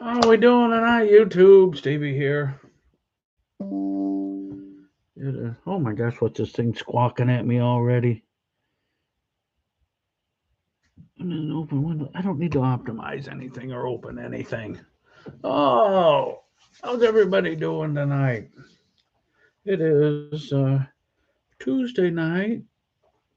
How are we doing tonight, YouTube? Stevie here. Oh my gosh, what's this thing squawking at me already? And then open window. I don't need to optimize anything or open anything. Oh, how's everybody doing tonight? It is Tuesday night.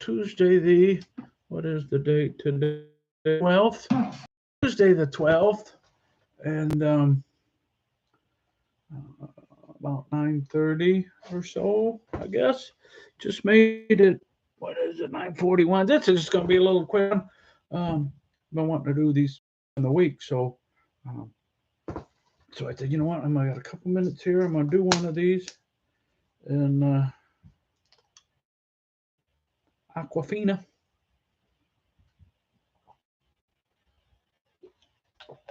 Tuesday what is the date today? 12th. Tuesday the 12th. And about 9:30 or so, I guess. Just made it. What is it? 9:41. This is just going to be a little quick one. I've been wanting to do these in the week, um, so I said, you know what? I got a couple minutes here. I'm going to do one of these, and Aquafina.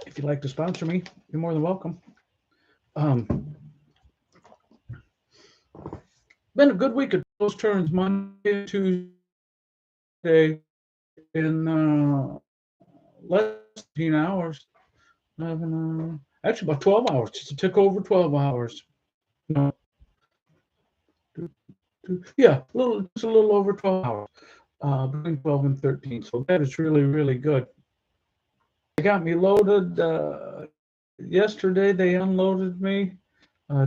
If you'd like to sponsor me, you're more than welcome. Um, been a good week of those turns, Monday, Tuesday, in less than 15 hours. 11, actually about 12 hours. Just took over 12 hours. No, yeah, just a little over 12 hours, between 12 and 13. So that is really, really good. They got me loaded yesterday. They unloaded me.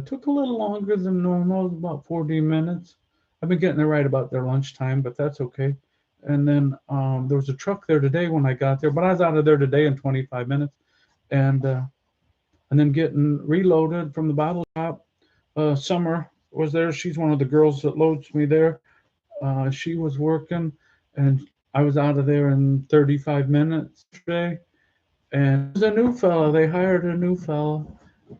Took a little longer than normal, about 40 minutes. I've been getting there right about their lunchtime, but that's okay. And then there was a truck there today when I got there, but I was out of there today in 25 minutes. And then getting reloaded from the bottle shop. Summer was there. She's one of the girls that loads me there. She was working, and I was out of there in 35 minutes today. And there's a new fella. They hired a new fella,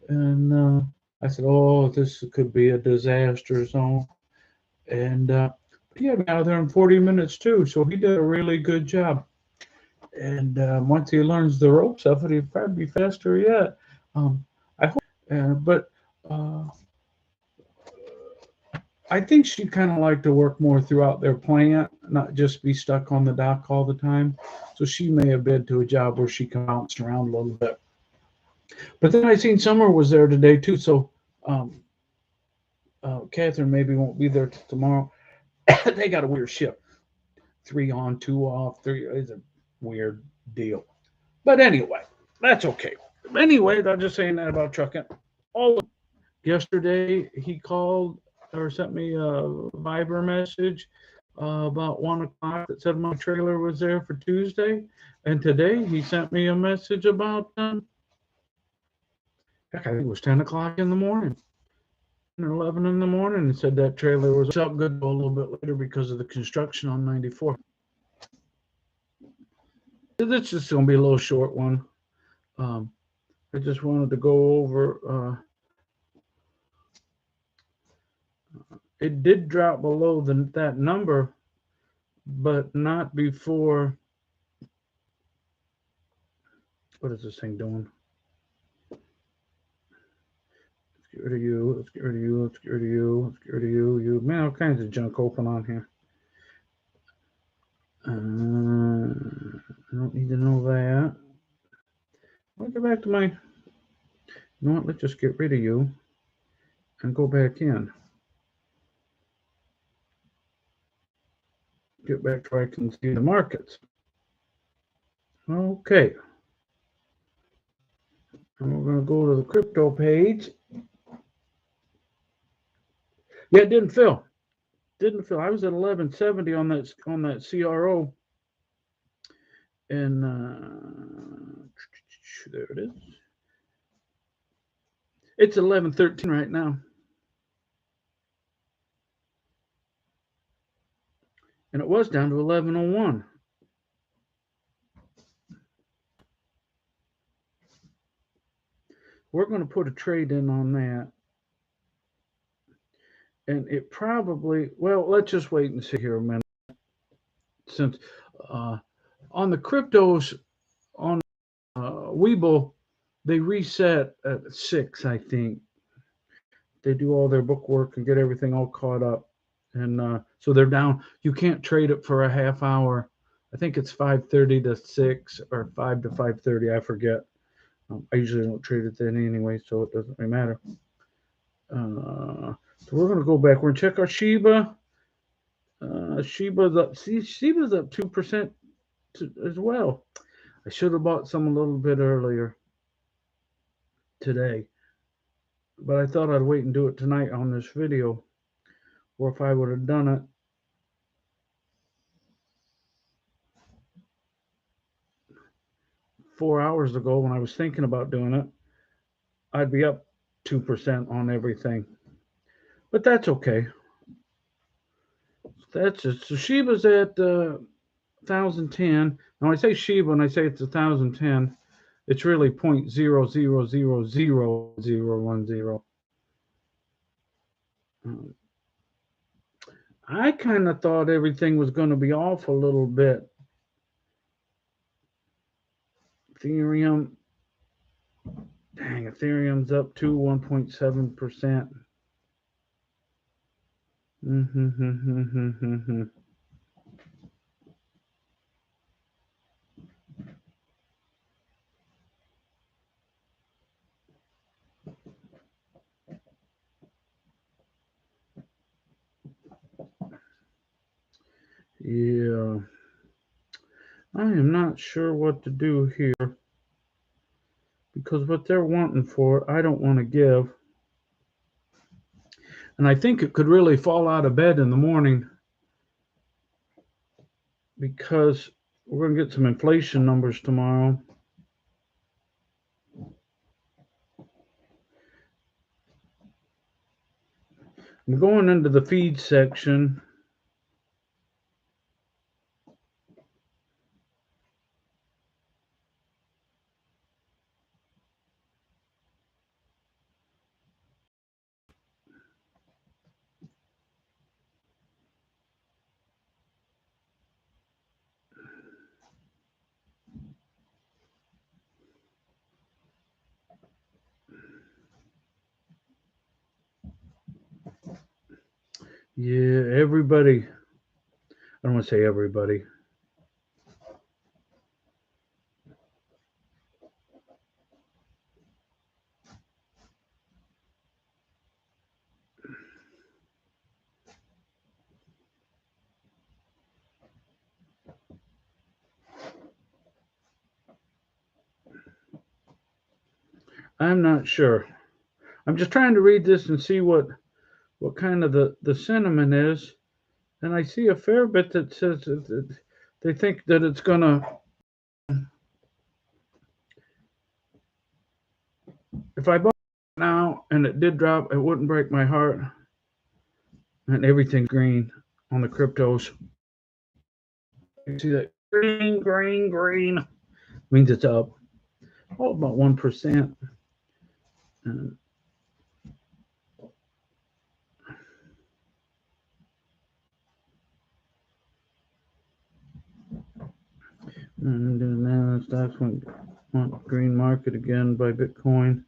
and I said, "Oh, this could be a disaster zone." And he had me out of there in 40 minutes too, so he did a really good job. And once he learns the ropes of it, he'll probably be faster yet. I hope. But uh, I think she'd kind of like to work more throughout their plant, not just be stuck on the dock all the time. So she may have been to a job where she can bounce around a little bit. But then I seen Summer was there today too. So um, Catherine maybe won't be there tomorrow. They got a weird shift, 3 on, 2 off, three. It's a weird deal. But anyway, that's okay. Anyways, I'm just saying that about trucking. All yesterday he called or sent me a Viber message about 1 o'clock that said my trailer was there for Tuesday, and today he sent me a message about heck, I think it was 10 o'clock in the morning, 11 in the morning, and said that trailer was up good a little bit later because of the construction on 94. This is going to be a little short one. Um, I just wanted to go over. It did drop below that number, but not before. What is this thing doing? Let's get rid of you. Let's get rid of you. Let's get rid of you. Let's get rid of you. You, man, all kinds of junk open on here. I don't need to know that. I'll get back to my. You know what? Let's just get rid of you and go back in. Get back to where I can see the markets. Okay. And we're going to go to the crypto page. Yeah, it didn't fill. Didn't fill. I was at 1170 on that CRO, and there it is. It's 1113 right now, and it was down to 1101. We're going to put a trade in on that. And it probably, well, let's just wait and see here a minute. Since on the cryptos on Webull, they reset at 6, I think. They do all their book work and get everything all caught up. And so they're down. You can't trade it for a half hour. I think it's 5:30 to 6 or 5 to 5:30. I forget. I usually don't trade it then anyway, so it doesn't really matter. So we're gonna go back. We're gonna check our Shiba. Shiba's up. See, Shiba's up 2% as well. I should have bought some a little bit earlier today, but I thought I'd wait and do it tonight on this video. Or if I would have done it 4 hours ago when I was thinking about doing it, I'd be up 2% on everything. But that's okay. That's it. So Shiba's at 1010. Now I say Shiba and I say it's 1010. It's really 0.0000010. I kind of thought everything was going to be off a little bit. Ethereum, dang, Ethereum's up to 1.7%. Yeah, I am not sure what to do here because what they're wanting for, I don't want to give. And I think it could really fall out of bed in the morning because we're going to get some inflation numbers tomorrow. I'm going into the feed section. Yeah, everybody. I don't want to say everybody. I'm not sure. I'm just trying to read this and see what kind of the sentiment is. And I see a fair bit that says that they think that it's going to, if I bought it now and it did drop, it wouldn't break my heart. And everything's green on the cryptos. You see that green means it's up. Oh, about 1%. And now the stocks went green market again by Bitcoin.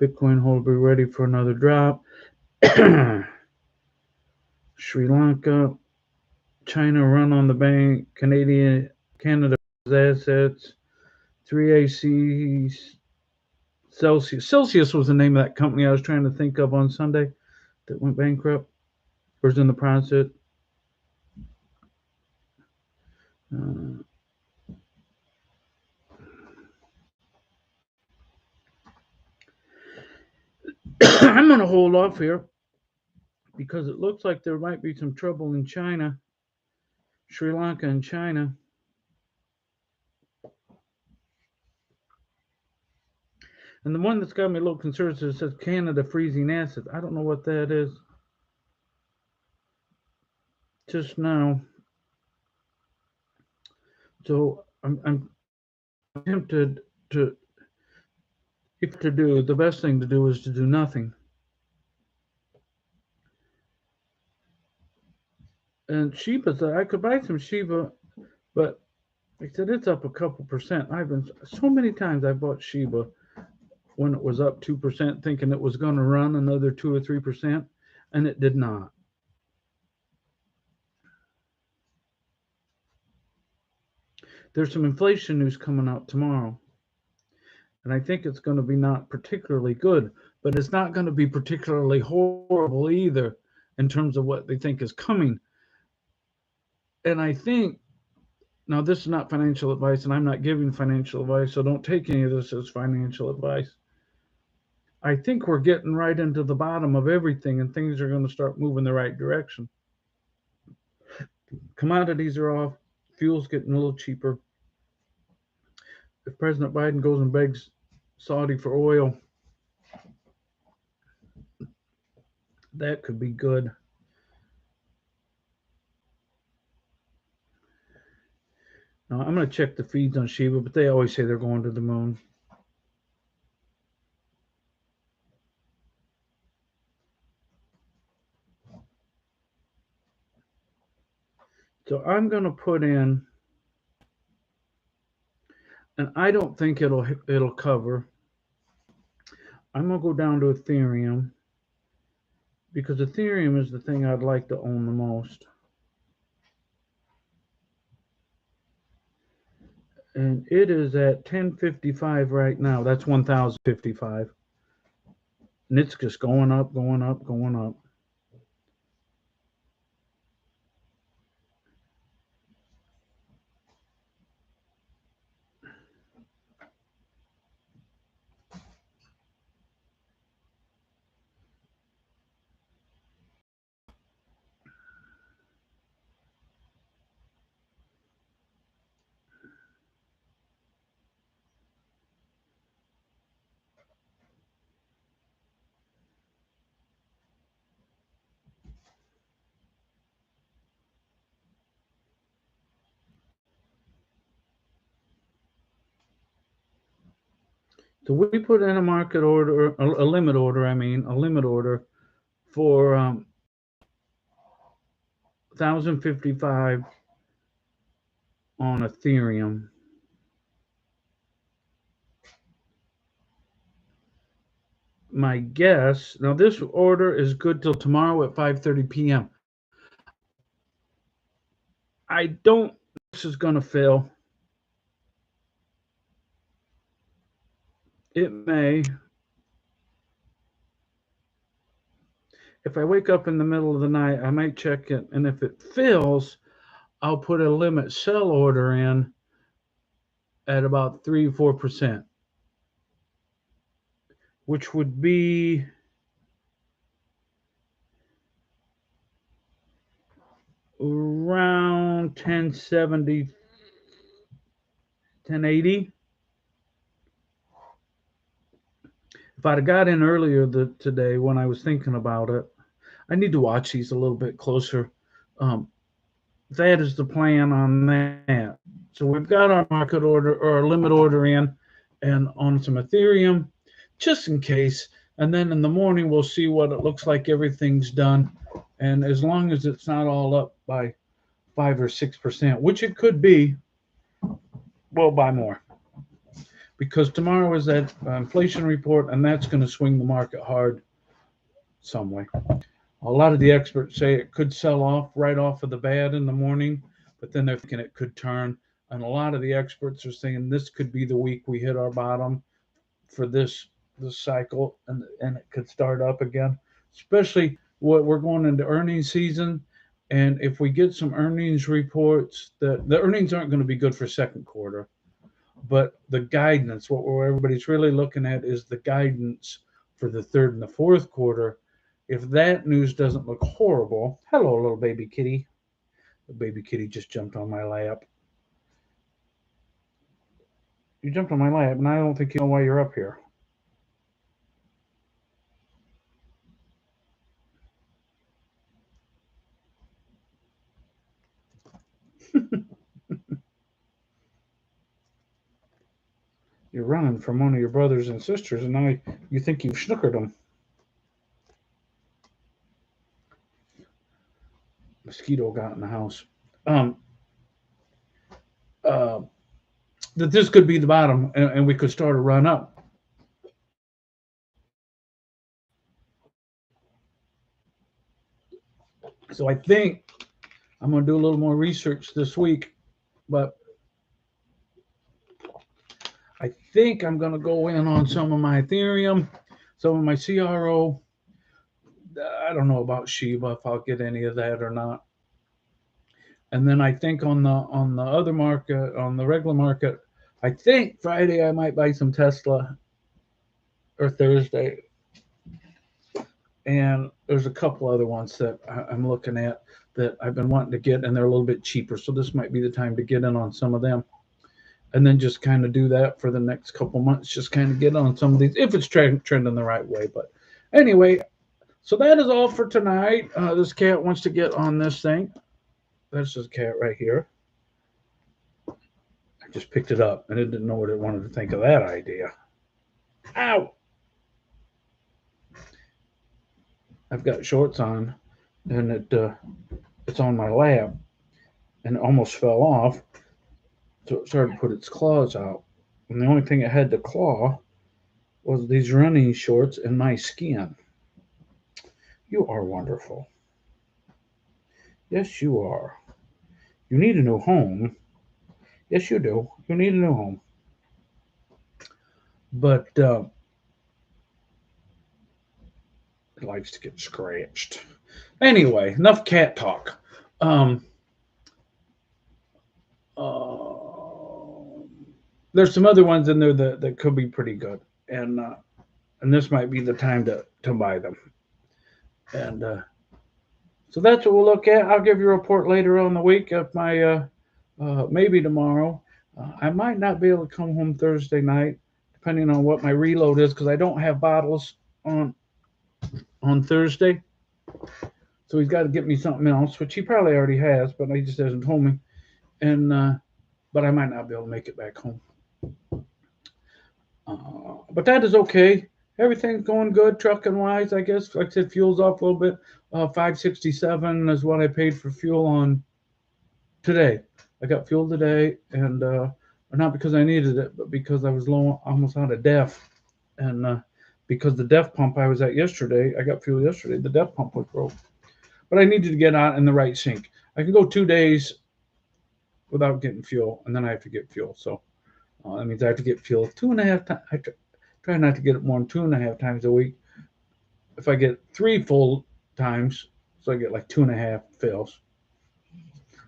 Bitcoin will be ready for another drop. Sri Lanka, China run on the bank, Canada assets, 3ACs, Celsius. Celsius was the name of that company I was trying to think of on Sunday that went bankrupt or is in the process. I'm going to hold off here because it looks like there might be some trouble in China, Sri Lanka and China. And the one that's got me a little concerned is it says Canada freezing assets. I don't know what that is. Just now. So I'm tempted to, if to do, the best thing to do is to do nothing. And Shiba, I could buy some Shiba, but like I said, it's up a couple percent. I've been so many times I bought Shiba when it was up 2%, thinking it was going to run another 2 or 3%, and it did not. There's some inflation news coming out tomorrow. And I think it's going to be not particularly good, but it's not going to be particularly horrible either in terms of what they think is coming. And I think now this is not financial advice, and I'm not giving financial advice, so don't take any of this as financial advice. I think we're getting right into the bottom of everything, and things are going to start moving the right direction. Commodities are off, fuel's getting a little cheaper. If President Biden goes and begs Saudi for oil, that could be good. Now, I'm going to check the feeds on Shiba, but they always say they're going to the moon. So I'm going to put in, and I don't think it'll cover. I'm going to go down to Ethereum because Ethereum is the thing I'd like to own the most. And it is at 1055 right now. That's 1055. And it's just going up, going up, going up. So we put in a market order, a limit order, a limit order for 1055 on Ethereum. My guess, now this order is good till tomorrow at 5:30 p.m. I don't this is going to fail. It may. If I wake up in the middle of the night, I might check it, and if it fails, I'll put a limit sell order in at about 3 or 4%, which would be around 1070, 1080. If I'd have got in earlier today when I was thinking about it, I need to watch these a little bit closer. That is the plan on that. So we've got our market order or our limit order in and on some Ethereum just in case. And then in the morning, we'll see what it looks like everything's done. And as long as it's not all up by 5 or 6%, which it could be, we'll buy more. Because tomorrow is that inflation report, and that's going to swing the market hard some way. A lot of the experts say it could sell off right off of the bat in the morning, but then they're thinking it could turn. And a lot of the experts are saying this could be the week we hit our bottom for this cycle, and it could start up again. Especially what we're going into earnings season, and if we get some earnings reports, the earnings aren't going to be good for second quarter, but the guidance, what everybody's really looking at is the guidance for the third and the fourth quarter. If that news doesn't look horrible, hello, little baby kitty. The baby kitty just jumped on my lap. You jumped on my lap, and I don't think you know why you're up here. You're running from one of your brothers and sisters, and now you think you've snookered them. Mosquito got in the house. Um, uh, that this could be the bottom, and we could start a run up. So I think I'm going to do a little more research this week, but I think I'm going to go in on some of my Ethereum, some of my CRO. I don't know about Shiba, if I'll get any of that or not. And then I think on the other market, on the regular market, I think Friday I might buy some Tesla, or Thursday. And there's a couple other ones that I'm looking at that I've been wanting to get, and they're a little bit cheaper. So this might be the time to get in on some of them, and then just kind of do that for the next couple months. Just kind of get on some of these if it's trending the right way. But anyway, so that is all for tonight. This cat wants to get on this thing. That's this cat right here. I just picked it up and it didn't know what it wanted to think of that idea. Ow! I've got shorts on, and it's on my lap, and it almost fell off. So it started to put its claws out, and the only thing it had to claw was these running shorts and my skin. You are wonderful. Yes, you are. You need a new home. Yes, you do. You need a new home. But it likes to get scratched. Anyway, enough cat talk. Um, there's some other ones in there that could be pretty good, and this might be the time to buy them. And so that's what we'll look at. I'll give you a report later on the week of my maybe tomorrow. I might not be able to come home Thursday night, depending on what my reload is, because I don't have bottles on Thursday. So he's got to get me something else, which he probably already has, but he just hasn't told me. And but I might not be able to make it back home. But that is okay. Everything's going good, trucking wise. I guess, like I said, fuel's off a little bit. 567 is what I paid for fuel on today. I got fuel today, and not because I needed it, but because I was low, almost out of DEF, and because the DEF pump I was at yesterday, I got fuel yesterday. The DEF pump was broke, but I needed to get out in the right sync. I can go 2 days without getting fuel, and then I have to get fuel. So that means I have to get fuel 2.5 times. I try not to get it more than 2.5 times a week. If I get 3 full times, so I get like 2.5 fills.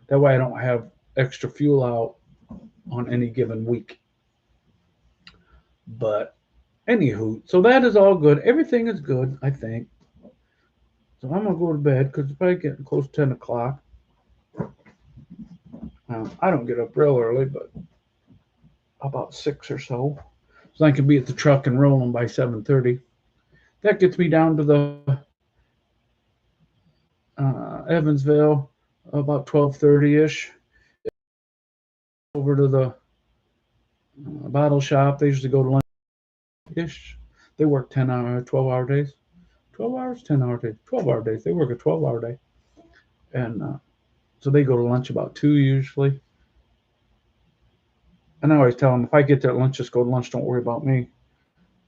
That way I don't have extra fuel out on any given week. But anywho, so that is all good. Everything is good, I think. So I'm gonna go to bed because it's probably getting close to 10 o'clock. I don't get up real early, but about 6 or so. So I can be at the truck and rolling by 7:30. That gets me down to the Evansville about 12:30ish. Over to the bottle shop. They usually go to lunch ish. They work 10-hour, 12-hour days. 12 hours, 10-hour days, 12-hour days. They work a 12-hour day. And so they go to lunch about 2 usually. And I always tell them, if I get there at lunch, just go to lunch. Don't worry about me.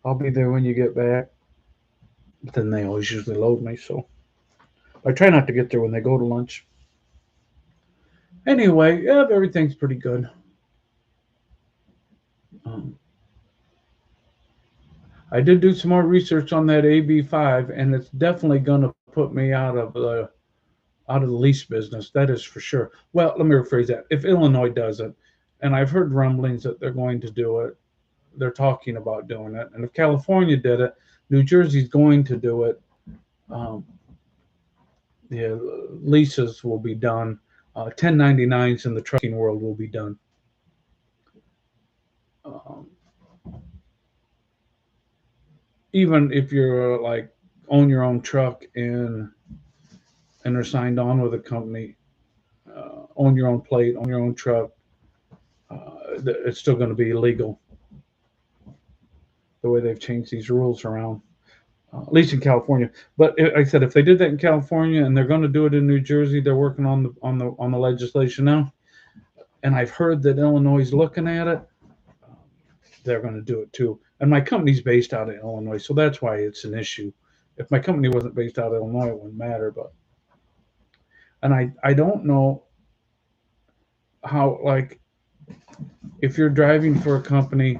I'll be there when you get back. But then they always usually load me. So I try not to get there when they go to lunch. Anyway, yeah, everything's pretty good. I did do some more research on that AB5, and it's definitely going to put me out of the lease business. That is for sure. Well, let me rephrase that. If Illinois does it, and I've heard rumblings that they're going to do it, they're talking about doing it. And if California did it, New Jersey's going to do it. Leases will be done. 1099s in the trucking world will be done. Even if you're like own your own truck and are signed on with a company, own your own plate, own your own truck, it's still going to be illegal. The way they've changed these rules around, at least in California. But like I said, if they did that in California and they're going to do it in New Jersey, they're working on the legislation now. And I've heard that Illinois is looking at it. They're going to do it too. And my company's based out of Illinois, so that's why it's an issue. If my company wasn't based out of Illinois, it wouldn't matter. And I don't know how, like, if you're driving for a company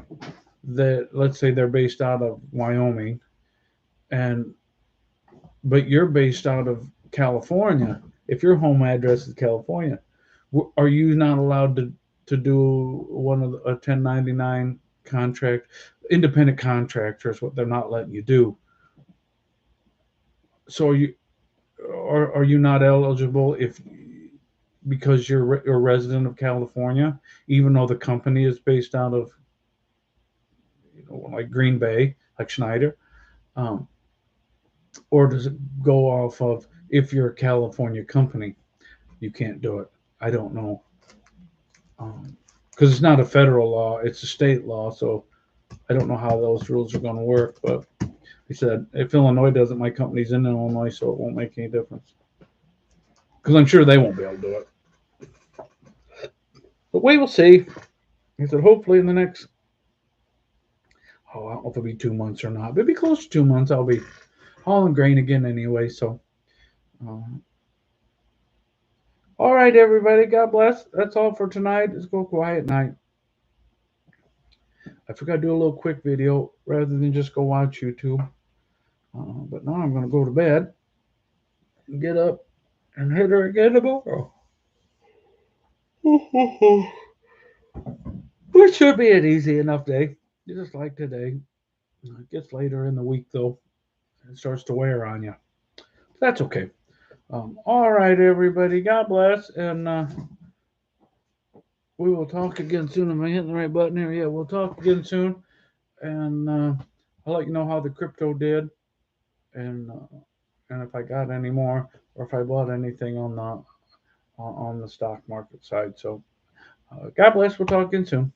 that, let's say they're based out of Wyoming, and but you're based out of California. If your home address is California, are you not allowed to do one of a 1099 contract? Independent contractors, what they're not letting you do. So are you not eligible if because you're a resident of California, even though the company is based out of, like Green Bay, like Schneider, um, or does it go off of if you're a California company, you can't do it? I don't know, because it's not a federal law; it's a state law. So I don't know how those rules are going to work. But he said if Illinois does it, my company's in Illinois, so it won't make any difference. Because I'm sure they won't be able to do it. But we will see. He said hopefully in the next, I don't know if it'll be 2 months or not, but it'll be close to 2 months. I'll be hauling grain again anyway. So, um, all right, everybody. God bless. That's all for tonight. Let's go quiet night. I forgot to do a little quick video rather than just go watch YouTube. But now I'm going to go to bed and get up and hit her again tomorrow. Which should be an easy enough day, just like today. It gets later in the week, though. It starts to wear on you. That's okay. All right, everybody. God bless. And we will talk again soon. Am I hitting the right button here? Yeah, we'll talk again soon. And I'll let you know how the crypto did. And if I got any more or if I bought anything on the stock market side. So God bless. We'll talk again soon.